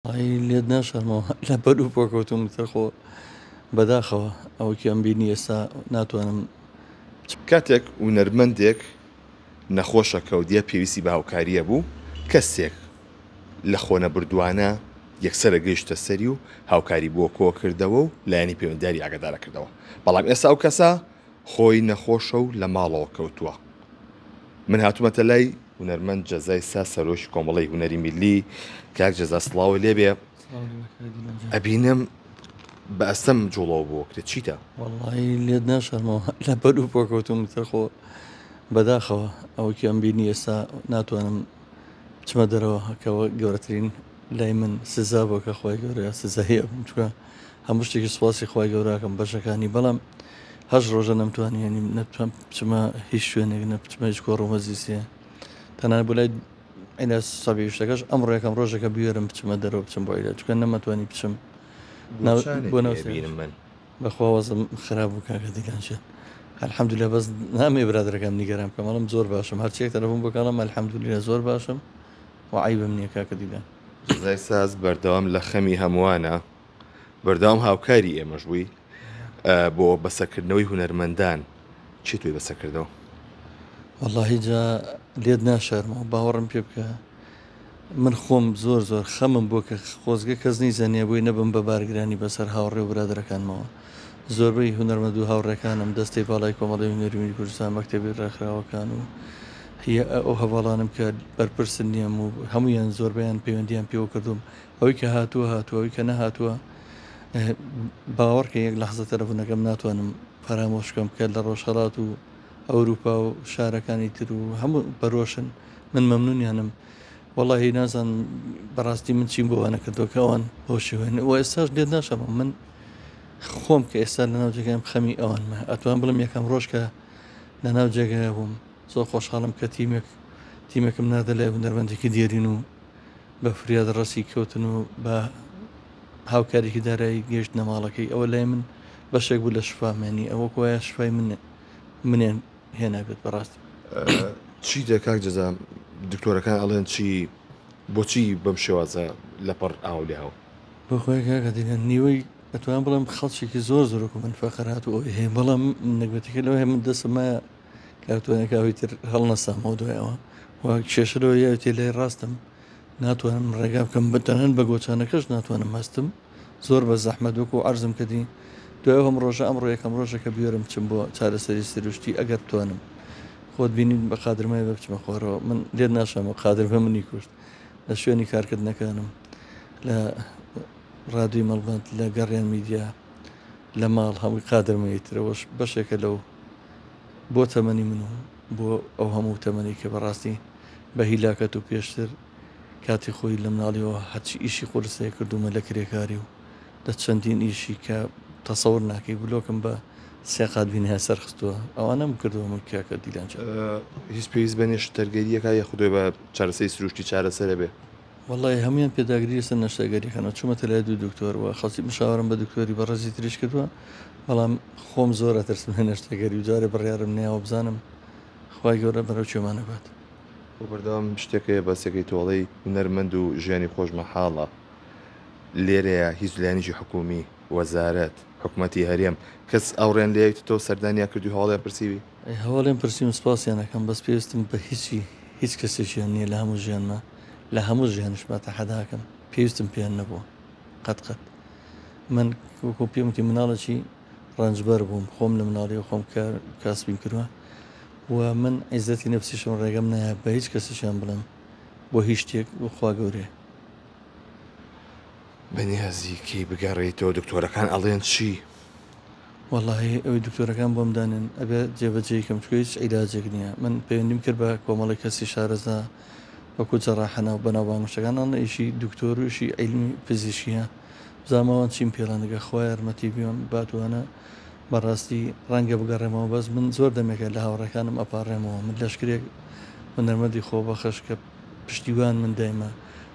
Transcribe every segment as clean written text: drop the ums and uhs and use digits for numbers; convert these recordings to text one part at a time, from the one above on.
لێت ناشارمەوە لە بەر و پۆکەوتم تەخۆ بەداخەوە ئەوەی ئەم بینی ئێستا ناتوانم. کاتێک هونەرمەندێک نەخۆشەکە و دیە پێویستی بە هاوکاریە بوو کەسێک لە خۆنە بردووانە یەکسرە گەیشتە سەری و هاوکاری بۆ کۆ کردەوە و لایەنی پەیوەندیاری ئاگادارە کردەوە. بەڵام ئێستا ئەو کەسە خۆی نەخۆشە و لە ماڵەوە کەوتووە. من هاتوومەتە لای هونەرمەند جەزای سا سەرۆشی کۆمەڵی هونەری میلی کاک جەزا سڵاوی لێبێ ئەبینم بە ئەستەم جوڵەوە بۆ کرێت چیتە؟ وەڵی لێت ناشارمەوە لە بەر و پۆکەوتم تەخۆ بەداخەوە ئەوەی ئەم بینی ئێستا ناتوانم بچمە دەرەوە کەەوە گەورەترین لای من سزا بۆ کە خۆی گەورەیە سزاهەیە چکە هەموو شتێکی سواسی خۆی گەوراکەم بەشەکانی بەڵام هەش ڕۆژە نەمتوانانی نەتوان بچمە هیچ شوێنێک نەبچمە هیچ کۆڕۆمەزیسیە تەنان بۆ لای ئەینە سەبی شتەکەش ئەمڕۆ یەکەم ڕۆژەکە بیێرم بچمە دەرەوە بچم بۆ ئیلا چکە نەمەتوانی بچم بۆ بینم من بەخواوەزم خراپ بوو کاکە دیلانشە الحەمدولillah بەس نامێ برادەکەم نیگەرام کەمەڵم زۆر باشم هەرچێک تەلەفۆن بکەڵم الحەمدولillah زۆر باشم و عیبم نییە کاکە دیلان. جەزای ساز بەردەوام لە خەمی هەمووانە بەردەوام هاوکاری ئێمەش بووی بۆ بەسەرکردنەوەی هونەرمەندان چی توی بەسەرکردەوە؟ واللهی جا لێت ناشارمەوە باوەڕم پێ بکە من خۆم زۆر خەمم بۆ کە خۆزگە کەس نیزانێ بووی نەبم بە بارگرانی بەسەر هاوڕێ و برادەکانمەوە زۆربەی هونەرمەند و هاوڕێکانم دەستی باڵای کۆمەڵی هونەری کوردستان مەکتەبی ڕێکخراوەکان و هي ئەو هەواڵانم کە بەرپرسن نییەم و هەمویان زۆربیان پەیوەندیان پێوە کردوم ئەوەی کە هاتووەوەی کە نەهاتووە باوەڕکە یەک لەحزە تەلەفۆنەکەم ناتوانم پەرامۆشکەم کە لە ڕۆژهەڵات و ئەوروپا و شارەکانی تر و هەموو بەرۆشن من مەمنونیانم وەڵی نازان بەڕاستی من چیم بۆوانە کردو کە ئەوان بۆ شوێن و ئێستاش لێت ناشەمە من خۆم کە ئێستا لە ناو جێگەم خەمی ئەوانمە ئەتوان بڵم یەکەم ڕۆژ کە لە ناو جێگای بووم زۆر خۆشحاڵم کە تیمێکم نادە لای هونەرمەندێکی دیێرین و بە فریاد ڕەسی کەوتن و بە هاوکارێکی دارایی گەشت نەماڵەکەی ئەوە لای من بەشێک بوو لە شفامێنی ئەوە کۆە شفای منێن هێنابێت بەڕاستی. چی دەکاک جەزا دکتۆرەکان ئەڵێن چی بۆچی بەم شێوازە لەپەڕ ئاو لێهاو بۆ خۆی کاکە دیگەن نیوەی ئەتوان بڵم خەڵکێکی زۆرکو من فەخرات و ئەوی هەیە بەڵام نەگوێتەکە لەوە هەیە من دەسمە کاتوانەکەوی تر هەڵ نەسامەوە دوایەوە و کێشەرەوە یاوتێ لای ڕاستم ناتوانم ڕێگا بکەم بەتەنەن بە گۆچانەکەش ناتوانم هەستم زۆر بە زەحمەت وەکو عەرزم کردی دوای ئەم ڕۆژە ئەمڕۆ یەکەم ڕۆژەکە بیێرم بچم بۆ چارەسەری سروشتی ئەگەر بتوانم خۆت بینین بە قادرمای بە بچمە خۆرەوە من لێت ناشەمە قادر بە منی کوشت لە شوێنی کارکردنەکانم لە ڕادوی مەڵبەند لە گەڕیان میدیا لە ماڵ هەمووی قادرمەیترەوەش بەشێکە لەو بۆ تەمەنی من و بۆ ئەو هەموو تەمەنی کە بەڕاستی بە هیلاکەت و پێشتر کاتی خۆی لە مناڵیەوە هەچی ئیشی قورسەیە کردومە لە کرێکاری و دە چەندین ئیشی کە تەسەور ناکەی بلۆکم بە سێقات بینە سەرخستووە ئەوانەم کردووە من کاکە دیلانچ هیچ پێویست بەنێش تەرگەریەکە یەخدۆی بە چارەسەی سروشتی چارەسەرە بێ وڵی هەمویان پێداگری سەر نەشتەگەریخەنەوە چوومەتە لای دوو دکتۆرەوە خەڵکی مشاورم بە دکتۆری بەڕێزی تریش کردووە بەڵام خۆم زۆر ئەترسم هە نەشتەگەری و جارێ بڕیارم نێوە بزانم خی گەورە بەرەو چێمانە بات بۆ بەردەوام شتێکەیە بەسەکەی تۆڵەی هونەرمەند و ژیانی خۆشمە حاڵە لێرەیە هیچ لایەنیشی حکومی وەزارەت حکوومەتی هەرێم کەس ئەوڕێن لێیت تۆ سەردانیا کردو هەواڵیان پرسیوی هەواڵێن پرسییم سپاسیانەکەم بەس پێویستم بە هیچ کەسێکیان نییە لە هەموو ژیانمە لە هەموو ژیانشماتە حەداکەم پێویستم پێیان نەبووە قەت من وەکو پێمتی مناڵەکی ڕەنجبەر بووم خۆم لە مناڵی و خۆم کاسبیم کردووە و من عیزەتی نەفسیشم ڕێگەم نایە بە هیچ کەسیشان بڵم بۆ هیچ شتێک وخوا گەورێ بەنیازیکەی بگەڕێیتەوە دکتۆرەکان ئەڵێن چی؟ واللهی ئەوەی دکتۆرەکان بۆم دانێن ئەبێ جێبەجێیکەم چکە هیچ عیلاجێک نییە من پەیوەندیم کرد بە کۆمەڵی کەسی شارەزا وەکو جەڕاحەنە و بەناوبانگشتەکان ئیشی دکتۆر و ئیشی عیلمی پزیشکیە زاماوان چیم پێڵانەگە خۆی یارمەتی بیوم باتوانە بەڕاستی ڕەنگە بگەڕێمەوە بەس من زۆر دەمێکە لە هاوڕەکانم ئەپارڕێمەوە من لەشکرێک هونەرمەندی خۆ بەخەش کە پشتیوان من دایمە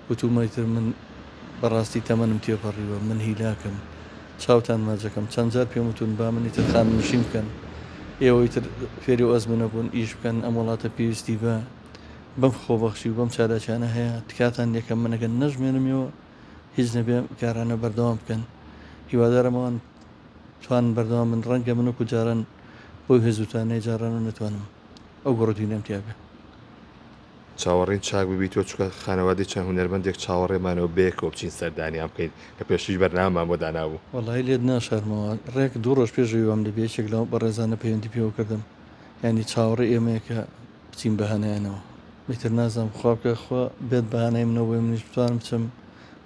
وتومەیتر من بەڕاستی تەمەنم تێپەڕیوە من هیلاکەم چاوتان ماجەکەم چەند جار پێم وتون با منی تر خان نشین بکەن ئێوەی تر فێری و ئەزمونە بوون ئیش بکەن ئەم وڵاتە پێویستی بەم خۆبەخشی و بەم چالاکیانە هەیە تکاتان یەکەم منەکەن نەژمێنمەوە هیچ نەبێ کارانە بەردەوام بکەن هیوادارەمەوان توان بەردەوام من ڕەنگە من وەکو جاران بۆی هێزوتانەی جاران و نتوانم ئەو گەڕۆدوینەم تیاابێ چاوەڕین چاک ببییتەوە چکە خانەوادی چەند هونەرمەندێک چاوەڕێمانەوە بێکەوە بچین سەردانیان بکەین کە پێشیش بەرنامان بۆ دانابوو وەڵی لێت ناشارمەوە ڕێک دوو ڕۆژ پێشوام لە بێچێک لەو بە ڕێزانە پەیوەندی پێوە کردم ینی چاوەڕێ ئێمەیەکە بچین بەهانیانەوە میتر نازانم خوابکە خۆ بێت بەهانای منەوەی منیش بتوانم بچم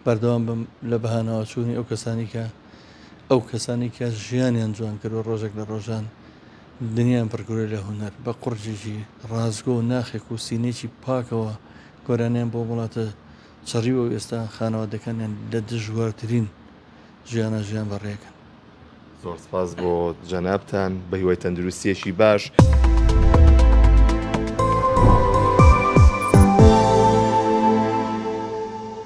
بەردەوام بم لە بەهانەوە چوونی ئەو کەسانی کە ژیانیان جوان کردو ڕۆژێک لە ڕۆژان دنیایان پڕگورە لە هوەر بە قورجێکی ڕازگۆ و ناخێک و سینێکی پاکەوە گۆرانیان بۆ وڵاتە چڕیوە و ئێستا خانەوادەکانیان لە دژوارترین ژیانە ژیان بەڕێەکەن زۆر سپاس بۆ جەنابتان بە هیوای تەندروستیەکی باش.